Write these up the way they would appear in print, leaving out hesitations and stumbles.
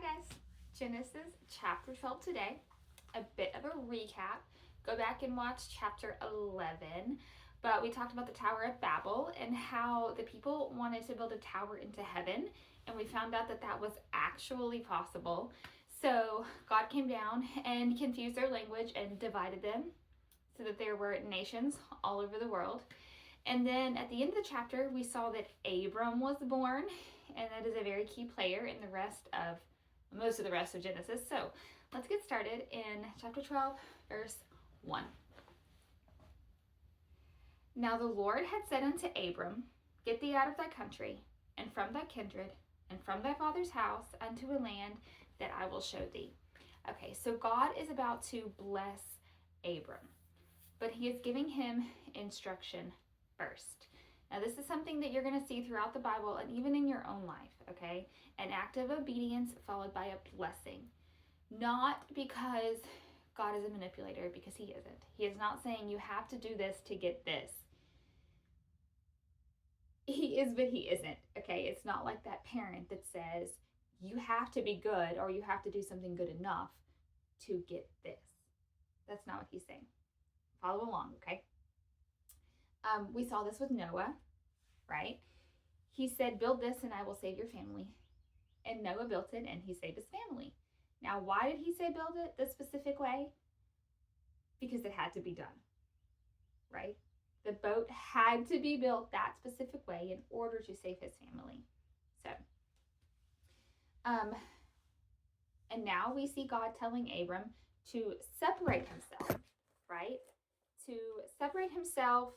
guys, Genesis chapter 12 today. A bit of a recap. Go back and watch chapter 11. But we talked about the Tower of Babel and how the people wanted to build a tower into heaven. And we found out that that was actually possible. So God came down and confused their language and divided them so that there were nations all over the world. And then at the end of the chapter, we saw that Abram was born, and that is a very key player in most of the rest of Genesis. So let's get started in chapter 12, verse 1. Now the Lord had said unto Abram, Get thee out of thy country, and from thy kindred, and from thy father's house, unto a land that I will show thee. Okay, so God is about to bless Abram, but he is giving him instruction first. Now, this is something that you're going to see throughout the Bible and even in your own life, okay? An act of obedience followed by a blessing. Not because God is a manipulator, because he isn't. He is not saying you have to do this to get this. He is, but he isn't, okay? It's not like that parent that says you have to be good or you have to do something good enough to get this. That's not what he's saying. Follow along, okay? We saw this with Noah, right? He said, build this and I will save your family. And Noah built it and he saved his family. Now, why did he say build it this specific way? Because it had to be done, right? The boat had to be built that specific way in order to save his family. So, and now we see God telling Abram to separate himself, right? To separate himself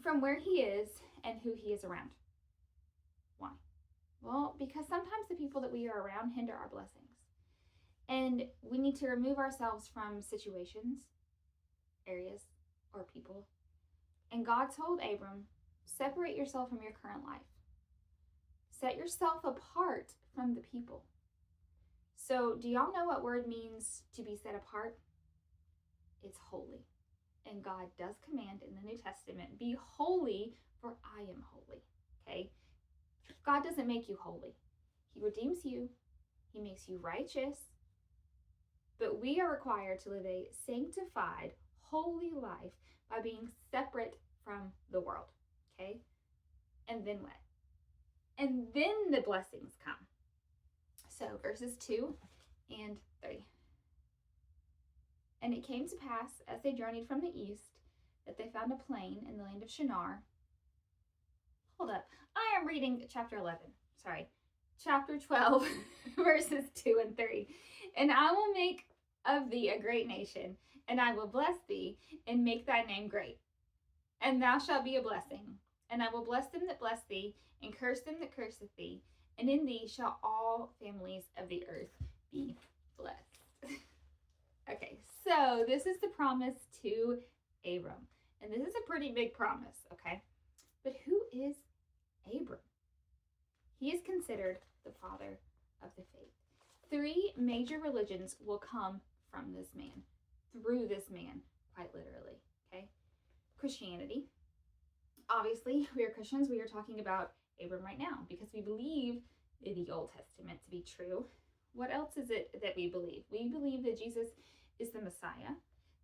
from where he is and who he is around. Why? Well, because sometimes the people that we are around hinder our blessings. And we need to remove ourselves from situations, areas, or people. And God told Abram, separate yourself from your current life. Set yourself apart from the people. So, do y'all know what word means to be set apart? It's holy. And God does command in the New Testament, be holy, for I am holy. Okay? God doesn't make you holy. He redeems you. He makes you righteous. But we are required to live a sanctified, holy life by being separate from the world. Okay? And then what? And then the blessings come. So verses 2 and 3. And it came to pass, as they journeyed from the east, that they found a plain in the land of Shinar. Hold up. I am reading chapter 11. Sorry. Chapter 12, verses 2 and 3. And I will make of thee a great nation, and I will bless thee, and make thy name great. And thou shalt be a blessing. And I will bless them that bless thee, and curse them that curseth thee. And in thee shall all families of the earth be blessed. Okay, so this is the promise to Abram. And this is a pretty big promise, okay? But who is Abram? He is considered the father of the faith. 3 major religions will come from this man, through this man, quite literally, okay? Christianity. Obviously, we are Christians. We are talking about Abram right now because we believe the Old Testament to be true. What else is it that we believe? We believe that Jesus is the Messiah,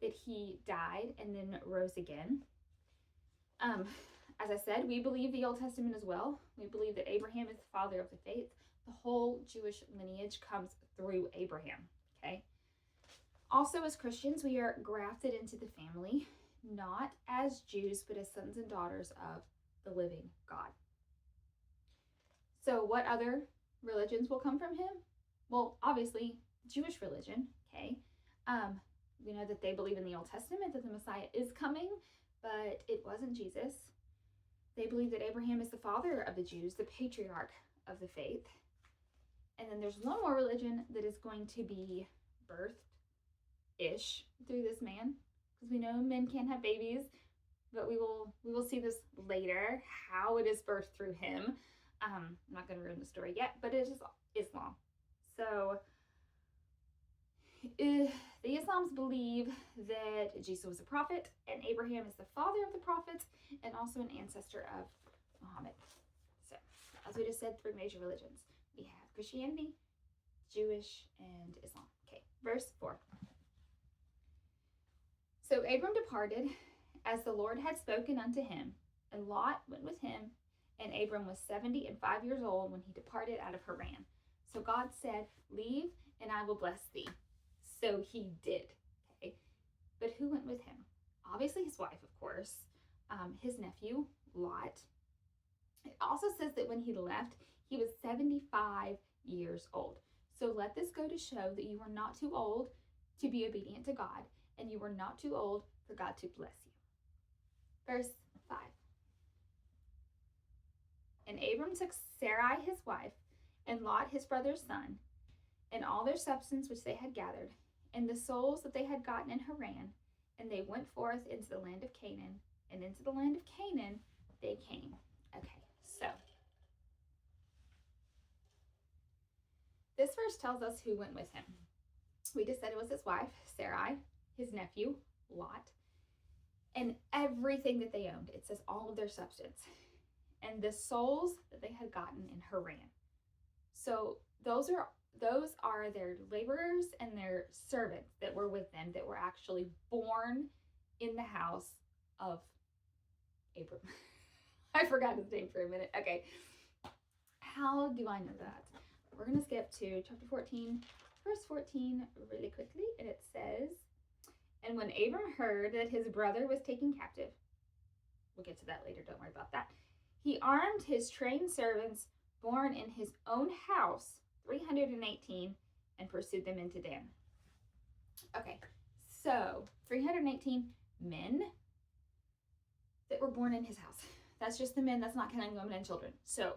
that he died and then rose again. As I said, we believe the Old Testament as well. We believe that Abraham is the father of the faith. The whole Jewish lineage comes through Abraham, okay? Also, as Christians, we are grafted into the family, not as Jews, but as sons and daughters of the living God. So what other religions will come from him? Well, obviously, Jewish religion, okay? We know that they believe in the Old Testament that the Messiah is coming, but it wasn't Jesus. They believe that Abraham is the father of the Jews, the patriarch of the faith. And then there's one more religion that is going to be birthed-ish through this man, because we know men can't have babies, but we will see this later, how it is birthed through him. I'm not going to ruin the story yet, but it is Islam. So the Islams believe that Jesus was a prophet and Abraham is the father of the prophets and also an ancestor of Muhammad. So as we just said 3 major religions. We have Christianity, Jewish, and Islam. Okay, verse 4. So Abram departed as the Lord had spoken unto him, and Lot went with him, and Abram was 75 years old when he departed out of Haran. So God said, leave, and I will bless thee. So he did. Okay, but who went with him? Obviously his wife, of course, his nephew, Lot. It also says that when he left, he was 75 years old. So let this go to show that you are not too old to be obedient to God, and you are not too old for God to bless you. Verse 5. And Abram took Sarai his wife, and Lot his brother's son, and all their substance which they had gathered, and the souls that they had gotten in Haran, and they went forth into the land of Canaan, and into the land of Canaan they came. Okay, so this verse tells us who went with him. We just said it was his wife, Sarai, his nephew, Lot, and everything that they owned. It says all of their substance, and the souls that they had gotten in Haran. So those are their laborers and their servants that were with them, that were actually born in the house of Abram. I forgot his name for a minute. Okay. How do I know that? We're going to skip to chapter 14, verse 14 really quickly. And it says, and when Abram heard that his brother was taken captive, we'll get to that later, don't worry about that, he armed his trained servants born in his own house, 318, and pursued them into Dan. Okay, so 318 men that were born in his house. That's just the men, that's not counting women and children. So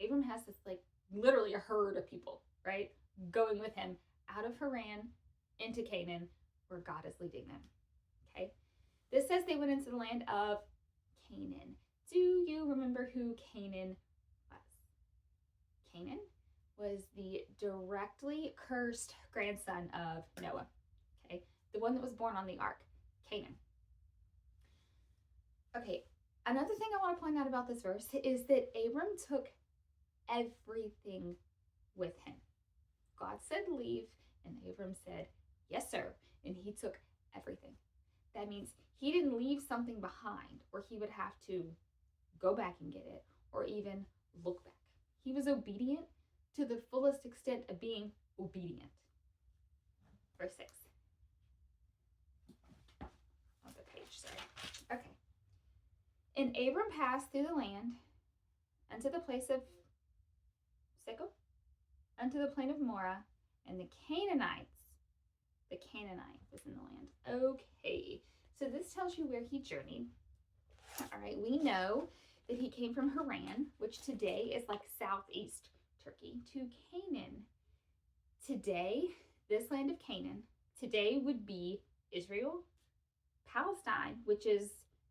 Abram has this, like, literally a herd of people, right, going with him out of Haran into Canaan, where God is leading them. Okay, this says they went into the land of Canaan. Do you remember who Canaan was? Canaan was the directly cursed grandson of Noah. Okay, the one that was born on the ark, Canaan. Okay, another thing I want to point out about this verse is that Abram took everything with him. God said leave, and Abram said, yes, sir. And he took everything. That means he didn't leave something behind, or he would have to go back and get it, or even look back. He was obedient to the fullest extent of being obedient. Verse 6. On the page, sorry. Okay. And Abram passed through the land unto the place of Sichem, unto the plain of Morah, and the Canaanite was in the land. Okay, so this tells you where he journeyed. All right, we know that he came from Haran, which today is like southeast Turkey, to Canaan. Today, this land of Canaan, today would be Israel, Palestine, which is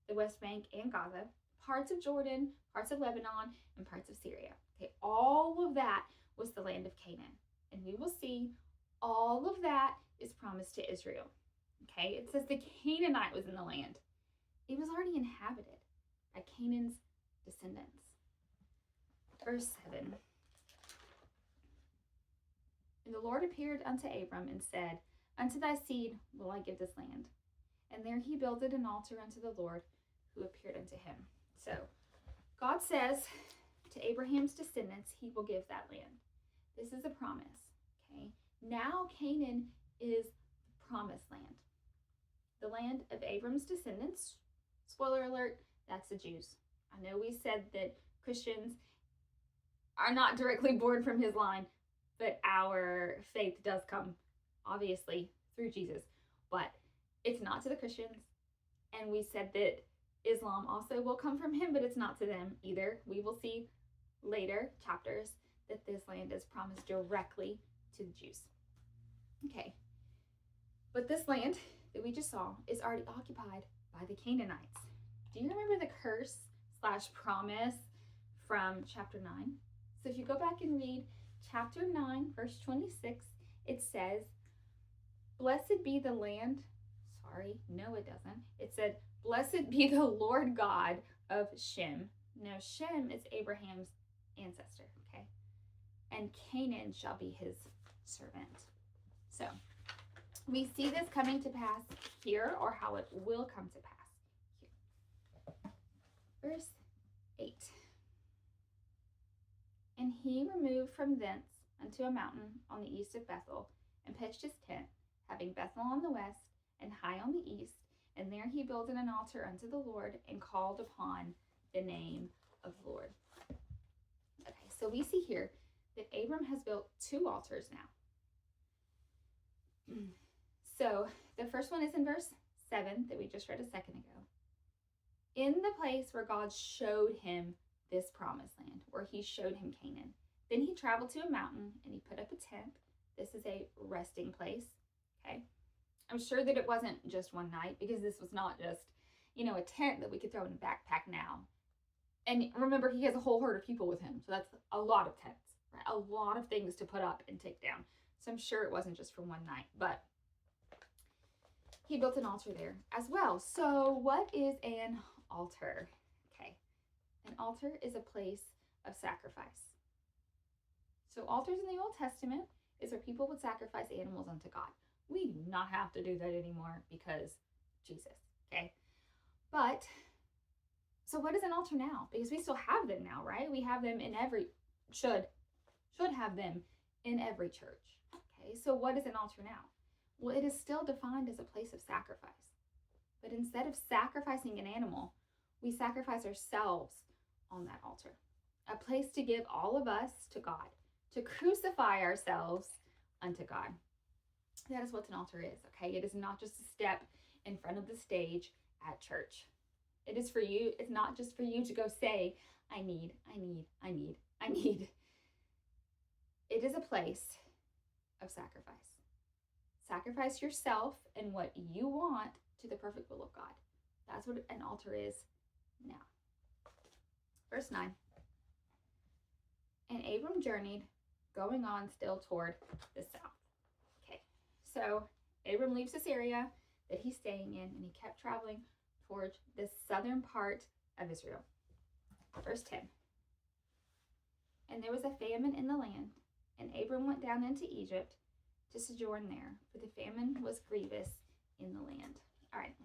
the West Bank and Gaza, parts of Jordan, parts of Lebanon, and parts of Syria. Okay, all of that was the land of Canaan. And we will see all of that is promised to Israel. Okay, it says the Canaanite was in the land. It was already inhabited by Canaan's descendants. Verse 7. And the Lord appeared unto Abram and said, unto thy seed will I give this land. And there he builded an altar unto the Lord who appeared unto him. So God says to Abraham's descendants, he will give that land. This is a promise. Okay. Now Canaan is the promised land. The land of Abram's descendants. Spoiler alert, that's the Jews. I know we said that Christians are not directly born from his line, but our faith does come, obviously, through Jesus. But it's not to the Christians. And we said that Islam also will come from him, but it's not to them either. We will see later chapters that this land is promised directly to the Jews. Okay. But this land that we just saw is already occupied by the Canaanites. Do you remember the curse / promise from chapter 9? So if you go back and read chapter 9, verse 26, it says, blessed be the land. Sorry, no, it doesn't. It said, blessed be the Lord God of Shem. Now, Shem is Abraham's ancestor, okay? And Canaan shall be his servant. So we see this coming to pass here, or how it will come to pass here. Verse 8. And he removed from thence unto a mountain on the east of Bethel, and pitched his tent, having Bethel on the west, and Hai on the east. And there he builded an altar unto the Lord, and called upon the name of the Lord. Okay, so we see here that Abram has built 2 altars now. So the first one is in verse 7 that we just read a second ago. In the place where God showed him this promised land, where he showed him Canaan. Then he traveled to a mountain and he put up a tent. This is a resting place, okay? I'm sure that it wasn't just one night, because this was not just, a tent that we could throw in a backpack now. And remember, he has a whole herd of people with him, so that's a lot of tents, right? A lot of things to put up and take down. So I'm sure it wasn't just for one night, but he built an altar there as well. So what is an altar? Okay, an altar is a place of sacrifice. So altars in the Old Testament is where people would sacrifice animals unto God. We do not have to do that anymore because Jesus, okay? But, so what is an altar now? Because we still have them now, right? We have them in should have them in every church, okay? So what is an altar now? Well, it is still defined as a place of sacrifice. But instead of sacrificing an animal, we sacrifice ourselves on that altar. A place to give all of us to God, to crucify ourselves unto God. That is what an altar is, okay? It is not just a step in front of the stage at church. It is for you. It's not just for you to go say, I need. It is a place of sacrifice. Sacrifice yourself and what you want to the perfect will of God. That's what an altar is now. Verse 9. And Abram journeyed, going on still toward the south. Okay, so Abram leaves this area that he's staying in, and he kept traveling towards the southern part of Israel. Verse 10. And there was a famine in the land, and Abram went down into Egypt to sojourn there, for the famine was grievous in the land. All right.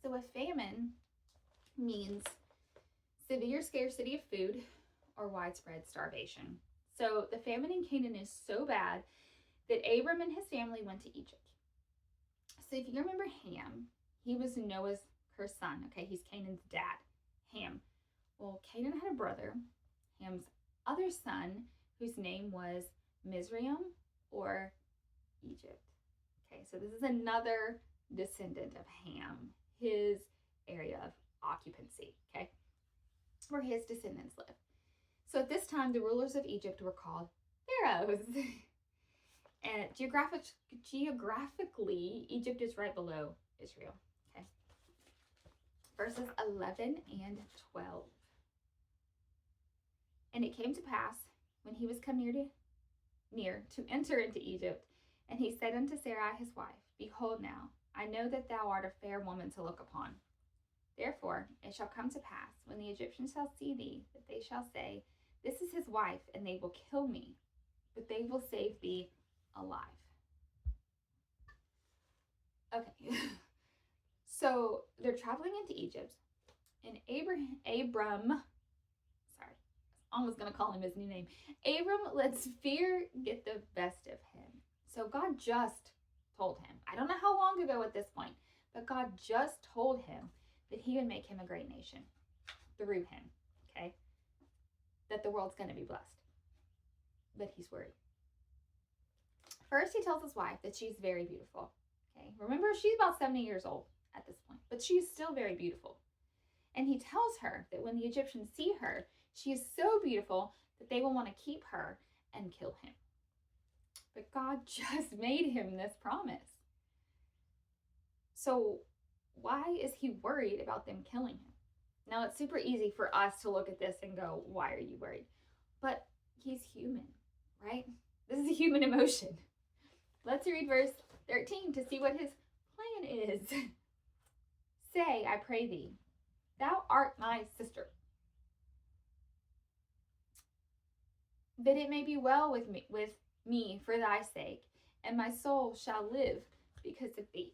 So a famine means severe scarcity of food or widespread starvation. So the famine in Canaan is so bad that Abram and his family went to Egypt. So if you remember Ham, he was Noah's cursed son. Okay, he's Canaan's dad, Ham. Well, Canaan had a brother, Ham's other son, whose name was Mizraim or Egypt. Okay, so this is another descendant of Ham, his area of occupancy, okay, where his descendants live. So at this time, the rulers of Egypt were called pharaohs. And geographically, Egypt is right below Israel, okay. Verses 11 and 12. And it came to pass, when he was come near to enter into Egypt, and he said unto Sarai his wife, Behold now, I know that thou art a fair woman to look upon. Therefore it shall come to pass, when the Egyptians shall see thee, that they shall say, This is his wife, and they will kill me, but they will save thee alive. Okay, so they're traveling into Egypt, and Abram, I was going to call him his new name. Abram lets fear get the best of him. So God just told him, I don't know how long ago at this point, but God just told him that he would make him a great nation through him, okay? That the world's going to be blessed. But he's worried. First, he tells his wife that she's very beautiful, okay? Remember, she's about 70 years old at this point, but she's still very beautiful. And he tells her that when the Egyptians see her, she is so beautiful that they will want to keep her and kill him. But God just made him this promise. So why is he worried about them killing him? Now, it's super easy for us to look at this and go, why are you worried? But he's human, right? This is a human emotion. Let's read verse 13 to see what his plan is. Say, I pray thee, thou art my sister. that it may be well with me for thy sake, and my soul shall live because of thee.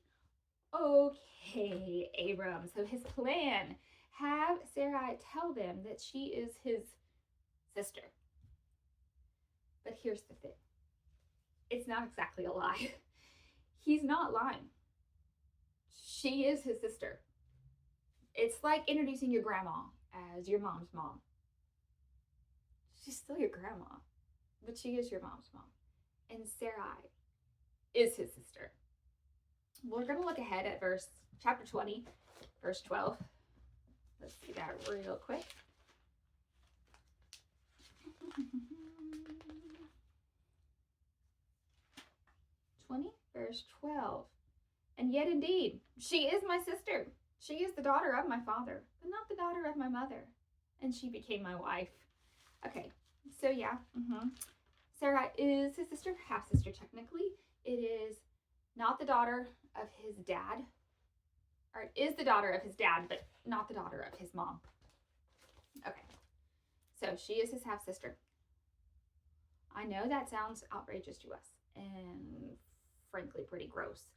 Okay, Abram. So his plan, have Sarai tell them that she is his sister. But here's the thing. It's not exactly a lie. He's not lying. She is his sister. It's like introducing your grandma as your mom's mom. She's still your grandma, but she is your mom's mom. And Sarai is his sister. We're going to look ahead at chapter 20, verse 12. Let's see that real quick. 20, verse 12. And yet indeed, she is my sister. She is the daughter of my father, but not the daughter of my mother. And she became my wife. Okay, so yeah. Sarai is his sister, half-sister technically. It is not the daughter of his dad. Or it is the daughter of his dad, but not the daughter of his mom. Okay, so she is his half-sister. I know that sounds outrageous to us and frankly pretty gross.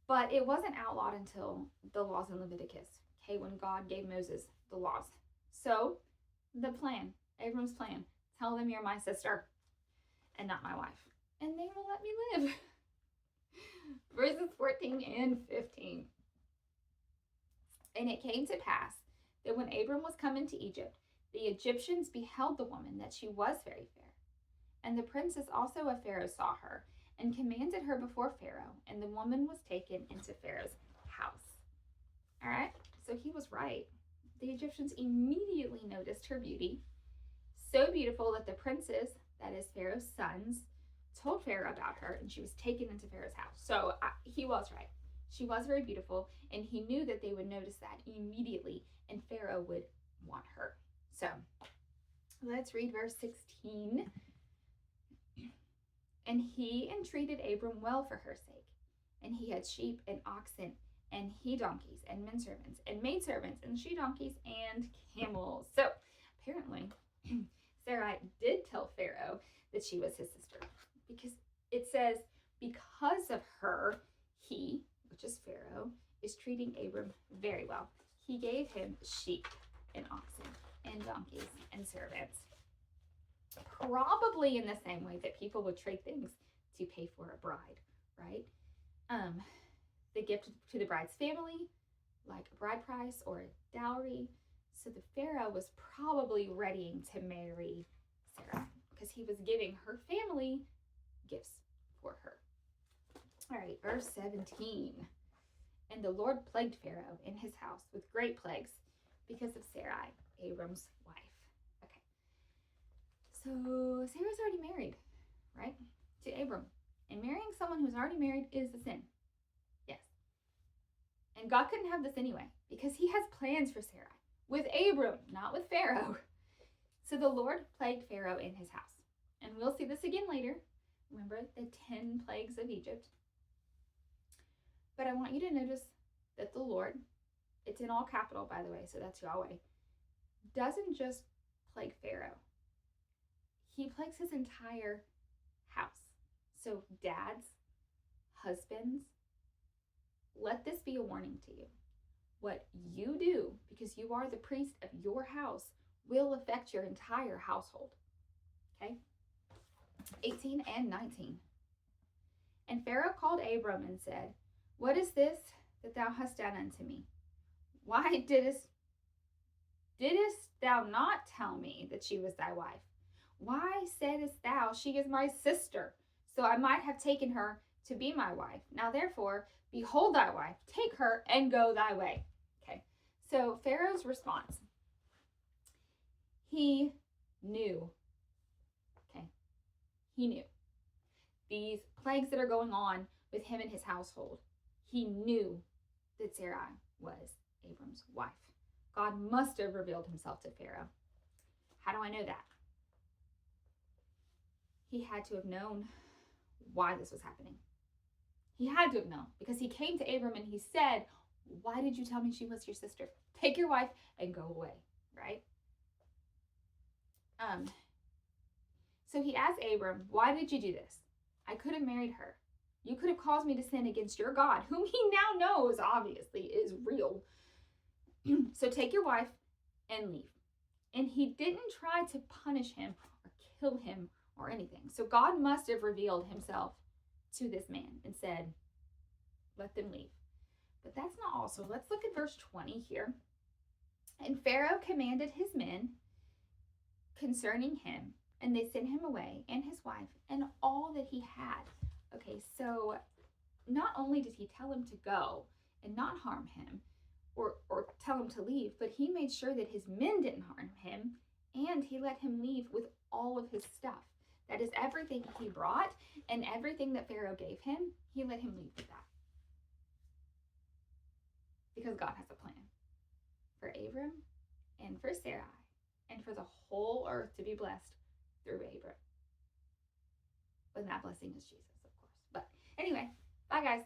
But it wasn't outlawed until the laws in Leviticus, okay, when God gave Moses the laws. So, the plan, Abram's plan, tell them you're my sister and not my wife, and they will let me live. Verses 14 and 15. And it came to pass that when Abram was come into Egypt, the Egyptians beheld the woman, that she was very fair. And the princess also of Pharaoh saw her, and commanded her before Pharaoh, and the woman was taken into Pharaoh's house. All right, so he was right. The Egyptians immediately noticed her beauty, so beautiful that the princes, that is Pharaoh's sons, told Pharaoh about her, and she was taken into Pharaoh's house. So he was right. She was very beautiful, and he knew that they would notice that immediately, and Pharaoh would want her. So let's read verse 16. And he entreated Abram well for her sake. And he had sheep and oxen and he-donkeys and men-servants and maidservants and she-donkeys and camels. So apparently Sarai did tell Pharaoh that she was his sister, because it says because of her, he, which is Pharaoh, is treating Abram very well. He gave him sheep and oxen and donkeys and servants. Probably in the same way that people would trade things to pay for a bride, right? The gift to the bride's family, like a bride price or a dowry. So the Pharaoh was probably readying to marry Sarah because he was giving her family gifts for her. All right, verse 17. And the Lord plagued Pharaoh in his house with great plagues because of Sarai, Abram's wife. So Sarah's already married, right, to Abram. And marrying someone who's already married is a sin. Yes. And God couldn't have this anyway, because he has plans for Sarai with Abram, not with Pharaoh. So the Lord plagued Pharaoh in his house. And we'll see this again later. Remember the 10 plagues of Egypt. But I want you to notice that the Lord, it's in all capital, by the way, so that's Yahweh, doesn't just plague Pharaoh. He plagues his entire house. So dads, husbands, let this be a warning to you. What you do, because you are the priest of your house, will affect your entire household. Okay? 18 and 19. And Pharaoh called Abram and said, What is this that thou hast done unto me? Why didst thou not tell me that she was thy wife? Why saidst thou, she is my sister, so I might have taken her to be my wife? Now therefore, behold thy wife, take her and go thy way. Okay, so Pharaoh's response. He knew. Okay, he knew. These plagues that are going on with him and his household, he knew that Sarai was Abram's wife. God must have revealed himself to Pharaoh. How do I know that? He had to have known why this was happening. He had to have known, because he came to Abram and he said, why did you tell me she was your sister? Take your wife and go away, right? So he asked Abram, why did you do this? I could have married her. You could have caused me to sin against your God, whom he now knows, obviously, is real. So take your wife and leave. And he didn't try to punish him or kill him or anything. So God must have revealed himself to this man and said, let them leave. But that's not all. So let's look at verse 20 here. And Pharaoh commanded his men concerning him, and they sent him away, and his wife, and all that he had. Okay, so not only did he tell him to go and not harm him, or tell him to leave, but he made sure that his men didn't harm him, and he let him leave with all of his stuff. That is everything he brought, and everything that Pharaoh gave him, he let him leave with that. Because God has a plan for Abram and for Sarai and for the whole earth to be blessed through Abram. And that blessing is Jesus, of course. But anyway, bye guys.